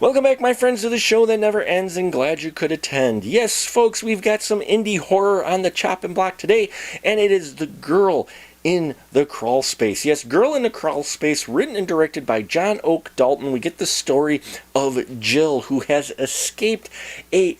Welcome back, my friends, to the show that never ends, and glad you could attend. Yes, folks, we've got some indie horror on the chopping block today, and it is The Girl in the Crawl Space. Yes, Girl in the Crawl Space, written and directed by John Oak Dalton. We get the story of Jill, who has escaped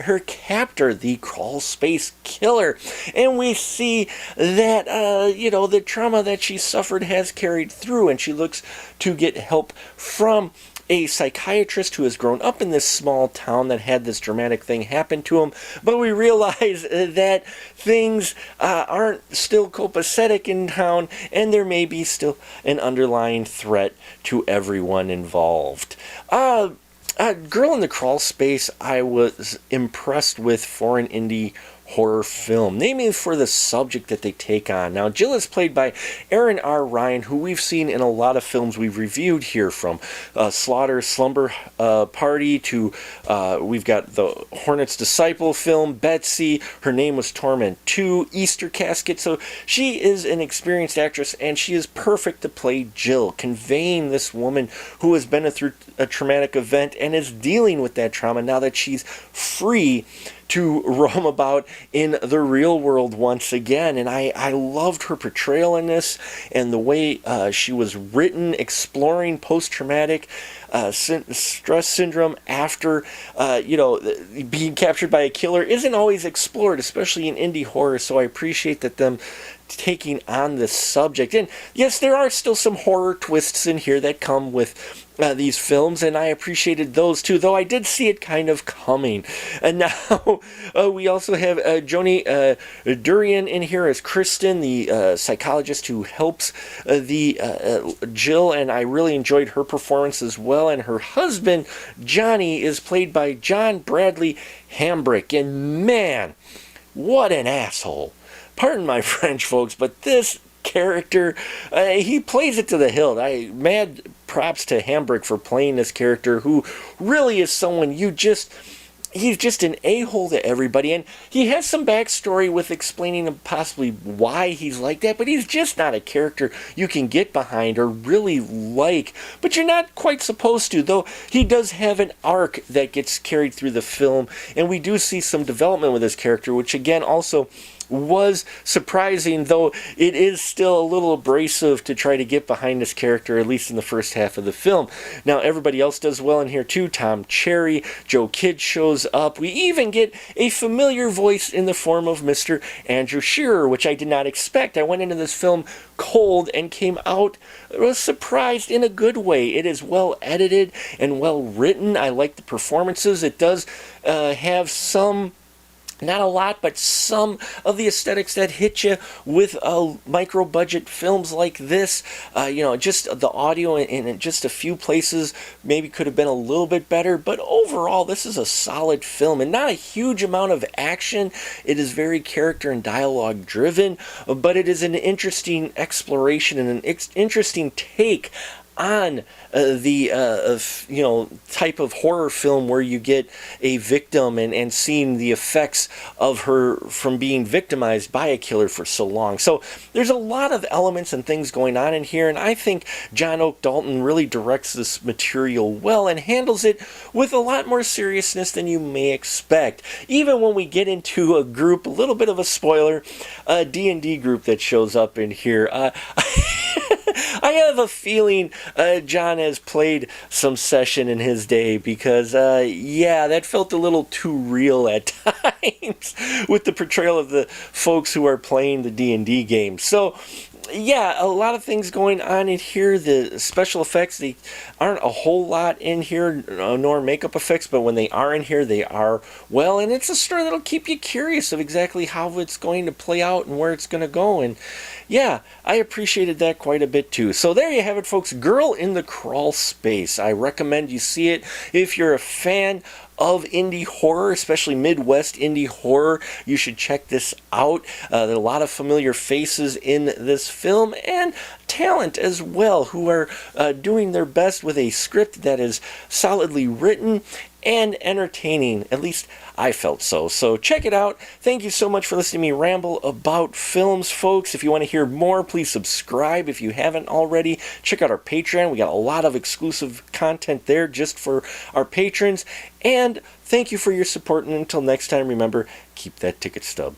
her captor, the Crawl Space Killer. And we see that, the trauma that she suffered has carried through, and she looks to get help from a psychiatrist who has grown up in this small town that had this dramatic thing happen to him. But we realize that things aren't still copacetic in town, and there may be still an underlying threat to everyone involved. Girl in the Crawl Space, I was impressed with for an indie horror film, namely for the subject that they take on. Now, Jill is played by Erin R. Ryan, who we've seen in a lot of films we've reviewed here, from Slaughter Slumber Party to we've got the Hornet's Disciple film, Betsy, Her Name Was Torment 2, Easter Casket. So she is an experienced actress, and she is perfect to play Jill, conveying this woman who has been through a traumatic event and is dealing with that trauma now that she's free to roam about in the real world once again. And I loved her portrayal in this, and the way she was written, exploring post-traumatic stress syndrome after being captured by a killer isn't always explored, especially in indie horror. So I appreciate that them taking on this subject. And yes, there are still some horror twists in here that come with these films, and I appreciated those too, though I did see it kind of coming. And now we also have Joni Durian in here as Kristen, the psychologist who helps the Jill, and I really enjoyed her performance as well. And her husband, Johnny, is played by John Bradley Hambrick, and man, what an asshole. Pardon my French, folks, but this character, he plays it to the hilt. Mad props to Hambrick for playing this character, who really is someone he's just an a-hole to everybody, and he has some backstory with explaining possibly why he's like that, but he's just not a character you can get behind or really like, but you're not quite supposed to, though he does have an arc that gets carried through the film, and we do see some development with this character, which again also was surprising, though it is still a little abrasive to try to get behind this character, at least in the first half of the film. Now, everybody else does well in here too. Tom Cherry, Joe Kidd shows up. We even get a familiar voice in the form of Mr. Andrew Shearer, which I did not expect. I went into this film cold and came out surprised in a good way. It is well edited and well written. I like the performances. It does have some, not a lot, but some of the aesthetics that hit you with micro-budget films like this. Just the audio in just a few places maybe could have been a little bit better, but overall this is a solid film, and not a huge amount of action. It is very character and dialogue driven, but it is an interesting exploration and an interesting take on the type of horror film where you get a victim and seeing the effects of her from being victimized by a killer for so long. So there's a lot of elements and things going on in here, and I think John Oak Dalton really directs this material well and handles it with a lot more seriousness than you may expect. Even when we get into a group, a little bit of a spoiler, a D&D group that shows up in here. I have a feeling John has played some session in his day, because, that felt a little too real at times with the portrayal of the folks who are playing the D&D game. So, yeah, a lot of things going on in here. The special effects, they aren't a whole lot in here, nor makeup effects, but when they are in here, they are well, and it's a story that'll keep you curious of exactly how it's going to play out and where it's going to go, and yeah, I appreciated that quite a bit too. So there you have it, folks. Girl in the Crawl Space. I recommend you see it if you're a fan of indie horror, especially Midwest indie horror. You should check this out. There are a lot of familiar faces in this film, and talent as well, who are doing their best with a script that is solidly written and entertaining. At least I felt so. So check it out. Thank you so much for listening to me ramble about films, folks. If you want to hear more, please subscribe if you haven't already. Check out our Patreon. We got a lot of exclusive content there just for our patrons. And thank you for your support. And until next time, remember, keep that ticket stub.